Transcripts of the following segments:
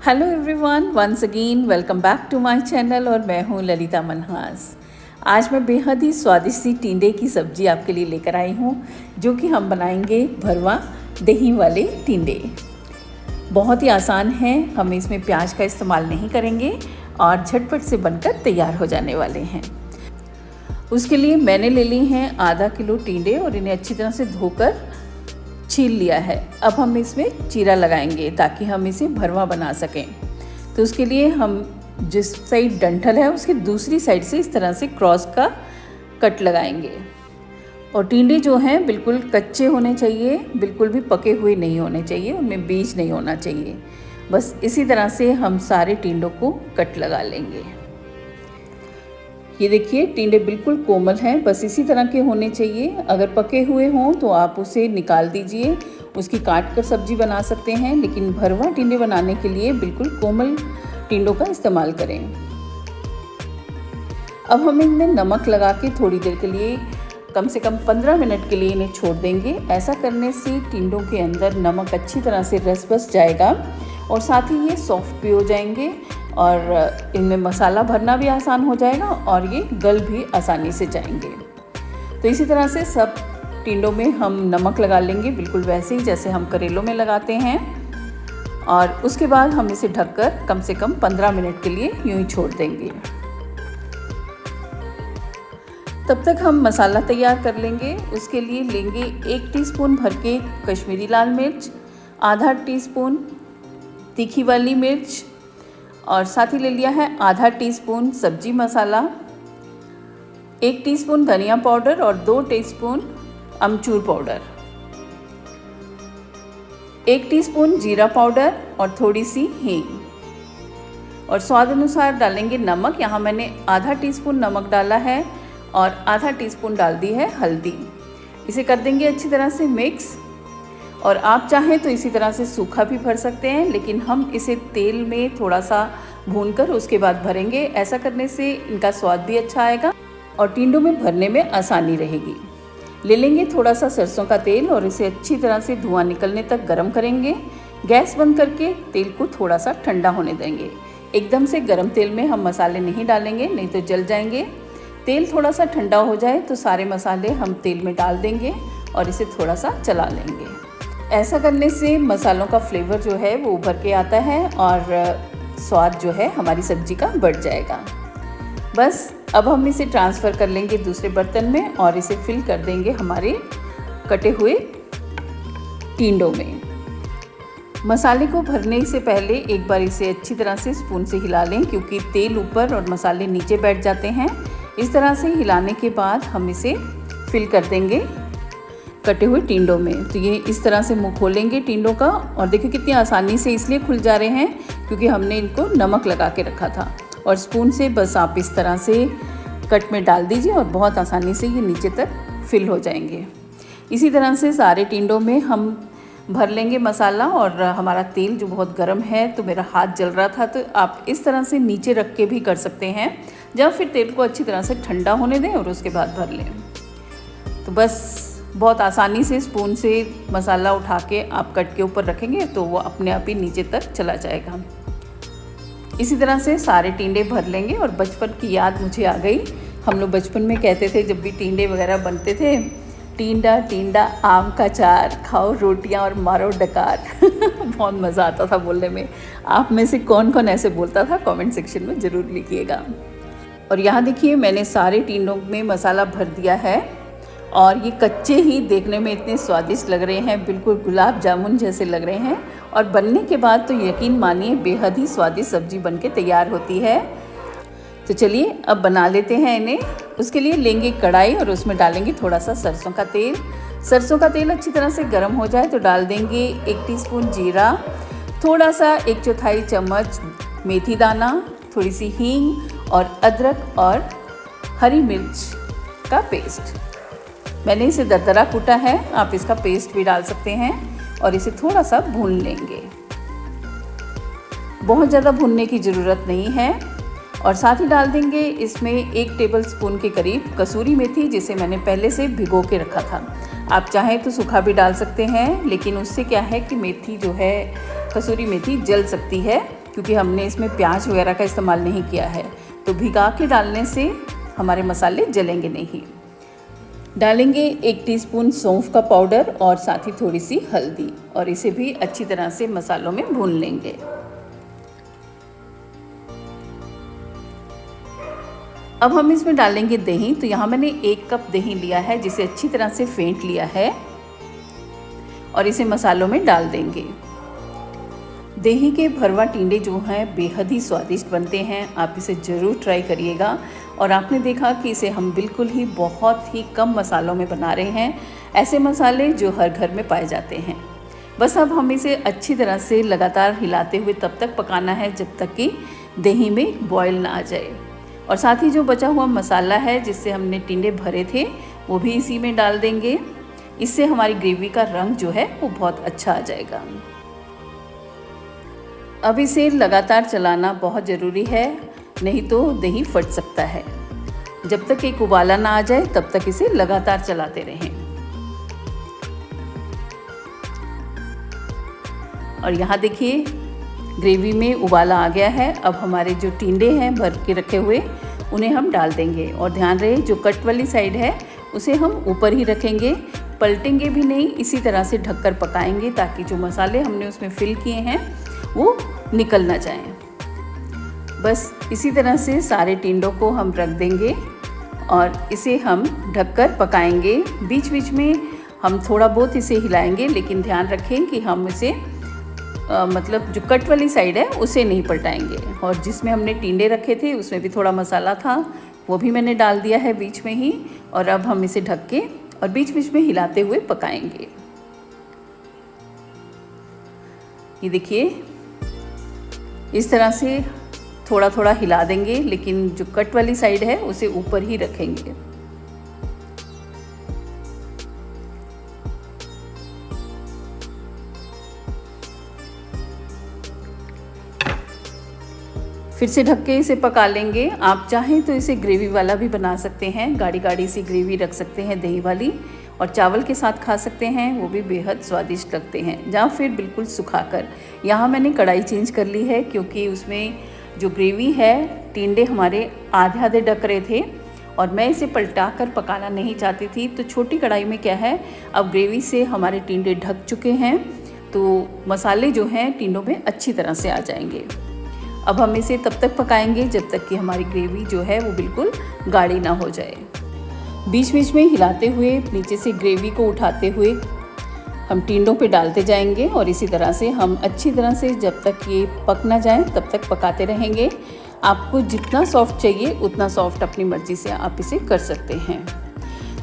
Hello everyone, once again welcome back to my channel और मैं हूँ ललिता मनहास। आज मैं बेहद ही स्वादिष्ट सी टिंडे की सब्ज़ी आपके लिए लेकर आई हूँ, जो कि हम बनाएंगे भरवा दही वाले टिंडे। बहुत ही आसान है, हम इसमें प्याज का इस्तेमाल नहीं करेंगे और झटपट से बनकर तैयार हो जाने वाले हैं। उसके लिए मैंने ले ली हैं आधा किलो टिंडे और इन्हें अच्छी तरह से धोकर छील लिया है। अब हम इसमें चीरा लगाएंगे ताकि हम इसे भरवा बना सकें। तो उसके लिए हम जिस साइड डंठल है उसकी दूसरी साइड से इस तरह से क्रॉस का कट लगाएंगे। और टिंडे जो हैं बिल्कुल कच्चे होने चाहिए, बिल्कुल भी पके हुए नहीं होने चाहिए, उनमें बीज नहीं होना चाहिए। बस इसी तरह से हम सारे टिंडों को कट लगा लेंगे। ये देखिए टिंडे बिल्कुल कोमल हैं, बस इसी तरह के होने चाहिए। अगर पके हुए हों तो आप उसे निकाल दीजिए, उसकी काट कर सब्जी बना सकते हैं, लेकिन भरवा टिंडे बनाने के लिए बिल्कुल कोमल टिंडों का इस्तेमाल करें। अब हम इनमें नमक लगा के थोड़ी देर के लिए, कम से कम 15 मिनट के लिए इन्हें छोड़ देंगे। ऐसा करने से टिंडों के अंदर नमक अच्छी तरह से रस बस जाएगा और साथ ही ये सॉफ्ट भी हो जाएंगे और इनमें मसाला भरना भी आसान हो जाएगा और ये गल भी आसानी से जाएंगे। तो इसी तरह से सब टिंडों में हम नमक लगा लेंगे, बिल्कुल वैसे ही जैसे हम करेलों में लगाते हैं। और उसके बाद हम इसे ढककर कम से कम 15 मिनट के लिए यूं ही छोड़ देंगे। तब तक हम मसाला तैयार कर लेंगे। उसके लिए लेंगे 1 टीस्पून भर के कश्मीरी लाल मिर्च, आधा टीस्पून तीखी वाली मिर्च और साथ ही ले लिया है आधा टीस्पून सब्जी मसाला, 1 टीस्पून धनिया पाउडर और 2 टीस्पून अमचूर पाउडर, 1 टीस्पून जीरा पाउडर और थोड़ी सी हींग और स्वाद अनुसार डालेंगे नमक। यहाँ मैंने आधा टीस्पून नमक डाला है और आधा टीस्पून डाल दी है हल्दी। इसे कर देंगे अच्छी तरह से मिक्स। और आप चाहें तो इसी तरह से सूखा भी भर सकते हैं, लेकिन हम इसे तेल में थोड़ा सा भूनकर उसके बाद भरेंगे। ऐसा करने से इनका स्वाद भी अच्छा आएगा और टिंडों में भरने में आसानी रहेगी। ले लेंगे थोड़ा सा सरसों का तेल और इसे अच्छी तरह से धुआं निकलने तक गर्म करेंगे। गैस बंद करके तेल को थोड़ा सा ठंडा होने देंगे। एकदम से गर्म तेल में हम मसाले नहीं डालेंगे, नहीं तो जल जाएंगे। तेल थोड़ा सा ठंडा हो जाए तो सारे मसाले हम तेल में डाल देंगे और इसे थोड़ा सा चला लेंगे। ऐसा करने से मसालों का फ्लेवर जो है वो उभर के आता है और स्वाद जो है हमारी सब्जी का बढ़ जाएगा। बस अब हम इसे ट्रांसफ़र कर लेंगे दूसरे बर्तन में और इसे फिल कर देंगे हमारे कटे हुए टिंडों में। मसाले को भरने से पहले एक बार इसे अच्छी तरह से स्पून से हिला लें, क्योंकि तेल ऊपर और मसाले नीचे बैठ जाते हैं। इस तरह से हिलाने के बाद हम इसे फिल कर देंगे कटे हुए टिंडों में। तो ये इस तरह से मुंह खोलेंगे टिंडों का और देखिए कितनी आसानी से इसलिए खुल जा रहे हैं क्योंकि हमने इनको नमक लगा के रखा था। और स्पून से बस आप इस तरह से कट में डाल दीजिए और बहुत आसानी से ये नीचे तक फिल हो जाएंगे। इसी तरह से सारे टिंडों में हम भर लेंगे मसाला। और हमारा तेल जो बहुत गर्म है तो मेरा हाथ जल रहा था, तो आप इस तरह से नीचे रख के भी कर सकते हैं, या फिर तेल को अच्छी तरह से ठंडा होने दें और उसके बाद भर लें। तो बस बहुत आसानी से स्पून से मसाला उठा के आप कट के ऊपर रखेंगे तो वो अपने आप ही नीचे तक चला जाएगा। इसी तरह से सारे टिंडे भर लेंगे। और बचपन की याद मुझे आ गई। हम लोग बचपन में कहते थे जब भी टिंडे वगैरह बनते थे, टिंडा टिंडा आम का चार, खाओ रोटियां और मारो डकार। बहुत मज़ा आता था बोलने में। आप में से कौन कौन ऐसे बोलता था कमेंट सेक्शन में ज़रूर लिखिएगा। और यहाँ देखिए मैंने सारे टिंडों में मसाला भर दिया है और ये कच्चे ही देखने में इतने स्वादिष्ट लग रहे हैं, बिल्कुल गुलाब जामुन जैसे लग रहे हैं। और बनने के बाद तो यकीन मानिए बेहद ही स्वादिष्ट सब्जी बनके तैयार होती है। तो चलिए अब बना लेते हैं इन्हें। उसके लिए लेंगे कढ़ाई और उसमें डालेंगे थोड़ा सा सरसों का तेल। सरसों का तेल अच्छी तरह से गर्म हो जाए तो डाल देंगे 1 टीस्पून जीरा, थोड़ा सा 1/4 चम्मच मेथी दाना, थोड़ी सी हींग और अदरक और हरी मिर्च का पेस्ट। मैंने इसे दरदरा कूटा है, आप इसका पेस्ट भी डाल सकते हैं और इसे थोड़ा सा भून लेंगे। बहुत ज़्यादा भूनने की ज़रूरत नहीं है। और साथ ही डाल देंगे इसमें 1 टेबलस्पून के करीब कसूरी मेथी, जिसे मैंने पहले से भिगो के रखा था। आप चाहें तो सूखा भी डाल सकते हैं, लेकिन उससे क्या है कि मेथी जो है, कसूरी मेथी जल सकती है, क्योंकि हमने इसमें प्याज वगैरह का इस्तेमाल नहीं किया है। तो भिगा के डालने से हमारे मसाले जलेंगे नहीं। डालेंगे 1 टीस्पून सौंफ का पाउडर और साथ ही थोड़ी सी हल्दी, और इसे भी अच्छी तरह से मसालों में भून लेंगे। अब हम इसमें डालेंगे दही। तो यहाँ मैंने 1 कप दही लिया है, जिसे अच्छी तरह से फेंट लिया है, और इसे मसालों में डाल देंगे। दही के भरवा टिंडे जो हैं बेहद ही स्वादिष्ट बनते हैं। आप इसे ज़रूर ट्राई करिएगा। और आपने देखा कि इसे हम बिल्कुल ही बहुत ही कम मसालों में बना रहे हैं, ऐसे मसाले जो हर घर में पाए जाते हैं। बस अब हम इसे अच्छी तरह से लगातार हिलाते हुए तब तक पकाना है जब तक कि दही में बॉयल ना आ जाए। और साथ ही जो बचा हुआ मसाला है जिससे हमने टिंडे भरे थे, वो भी इसी में डाल देंगे। इससे हमारी ग्रेवी का रंग जो है वो बहुत अच्छा आ जाएगा। अब इसे लगातार चलाना बहुत ज़रूरी है, नहीं तो दही फट सकता है। जब तक एक उबाला ना आ जाए तब तक इसे लगातार चलाते रहें। और यहाँ देखिए ग्रेवी में उबाला आ गया है। अब हमारे जो टिंडे हैं भर के रखे हुए, उन्हें हम डाल देंगे। और ध्यान रहे जो कट वाली साइड है उसे हम ऊपर ही रखेंगे, पलटेंगे भी नहीं। इसी तरह से ढककर पकाएंगे ताकि जो मसाले हमने उसमें फिल किए हैं वो निकल ना जाएं। बस इसी तरह से सारे टिंडों को हम रख देंगे और इसे हम ढककर पकाएंगे। बीच बीच में हम थोड़ा बहुत इसे हिलाएंगे, लेकिन ध्यान रखें कि हम इसे मतलब जो कट वाली साइड है उसे नहीं पलटाएंगे। और जिसमें हमने टिंडे रखे थे उसमें भी थोड़ा मसाला था, वो भी मैंने डाल दिया है बीच में ही। और अब हम इसे ढक के और बीच बीच में हिलाते हुए पकाएंगे। ये देखिए इस तरह से थोड़ा थोड़ा हिला देंगे, लेकिन जो कट वाली साइड है उसे ऊपर ही रखेंगे। फिर से ढक के इसे पका लेंगे। आप चाहें तो इसे ग्रेवी वाला भी बना सकते हैं, गाढ़ी गाढ़ी सी ग्रेवी रख सकते हैं दही वाली, और चावल के साथ खा सकते हैं, वो भी बेहद स्वादिष्ट लगते हैं। या फिर बिल्कुल सुखाकर। यहाँ मैंने कढ़ाई चेंज कर ली है क्योंकि उसमें जो ग्रेवी है टिंडे हमारे आधे आधे ढक रहे थे और मैं इसे पलटा कर पकाना नहीं चाहती थी। तो छोटी कढ़ाई में क्या है, अब ग्रेवी से हमारे टिंडे ढक चुके हैं, तो मसाले जो हैं टिंडों में अच्छी तरह से आ जाएंगे। अब हम इसे तब तक पकाएंगे जब तक कि हमारी ग्रेवी जो है वो बिल्कुल गाढ़ी ना हो जाए। बीच बीच में हिलाते हुए नीचे से ग्रेवी को उठाते हुए हम टिंडों पे डालते जाएंगे, और इसी तरह से हम अच्छी तरह से जब तक ये पक ना जाए तब तक पकाते रहेंगे। आपको जितना सॉफ्ट चाहिए उतना सॉफ्ट अपनी मर्ज़ी से आप इसे कर सकते हैं।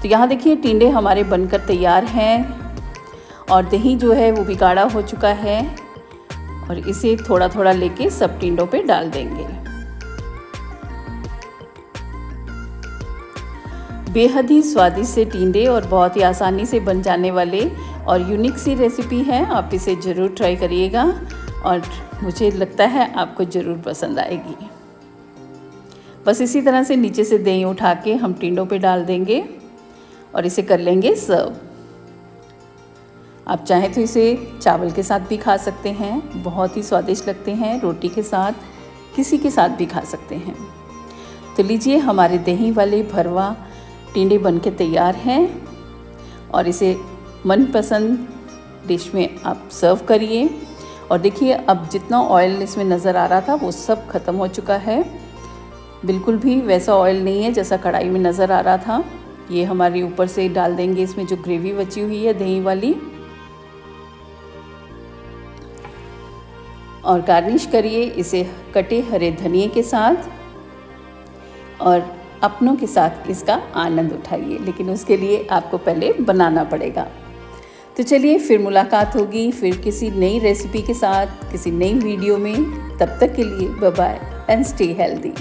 तो यहाँ देखिए टिंडे हमारे बनकर तैयार हैं और दही जो है वो भी गाढ़ा हो चुका है, और इसे थोड़ा थोड़ा लेके सब टिंडों पे डाल देंगे। बेहद ही स्वादिष्ट से टिंडे और बहुत ही आसानी से बन जाने वाले और यूनिक सी रेसिपी है। आप इसे ज़रूर ट्राई करिएगा और मुझे लगता है आपको ज़रूर पसंद आएगी। बस इसी तरह से नीचे से दही उठा के हम टिंडों पे डाल देंगे और इसे कर लेंगे सर्व। आप चाहें तो इसे चावल के साथ भी खा सकते हैं, बहुत ही स्वादिष्ट लगते हैं। रोटी के साथ, किसी के साथ भी खा सकते हैं। तो लीजिए हमारे दही वाले भरवा टिंडे बनके तैयार हैं और इसे मनपसंद डिश में आप सर्व करिए। और देखिए अब जितना ऑयल इसमें नज़र आ रहा था वो सब ख़त्म हो चुका है। बिल्कुल भी वैसा ऑयल नहीं है जैसा कढ़ाई में नज़र आ रहा था। ये हमारे ऊपर से डाल देंगे इसमें जो ग्रेवी बची हुई है दही वाली, और गार्निश करिए इसे कटे हरे धनिए के साथ और अपनों के साथ इसका आनंद उठाइए। लेकिन उसके लिए आपको पहले बनाना पड़ेगा। तो चलिए फिर मुलाकात होगी फिर किसी नई रेसिपी के साथ, किसी नई वीडियो में। तब तक के लिए bye bye and stay healthy.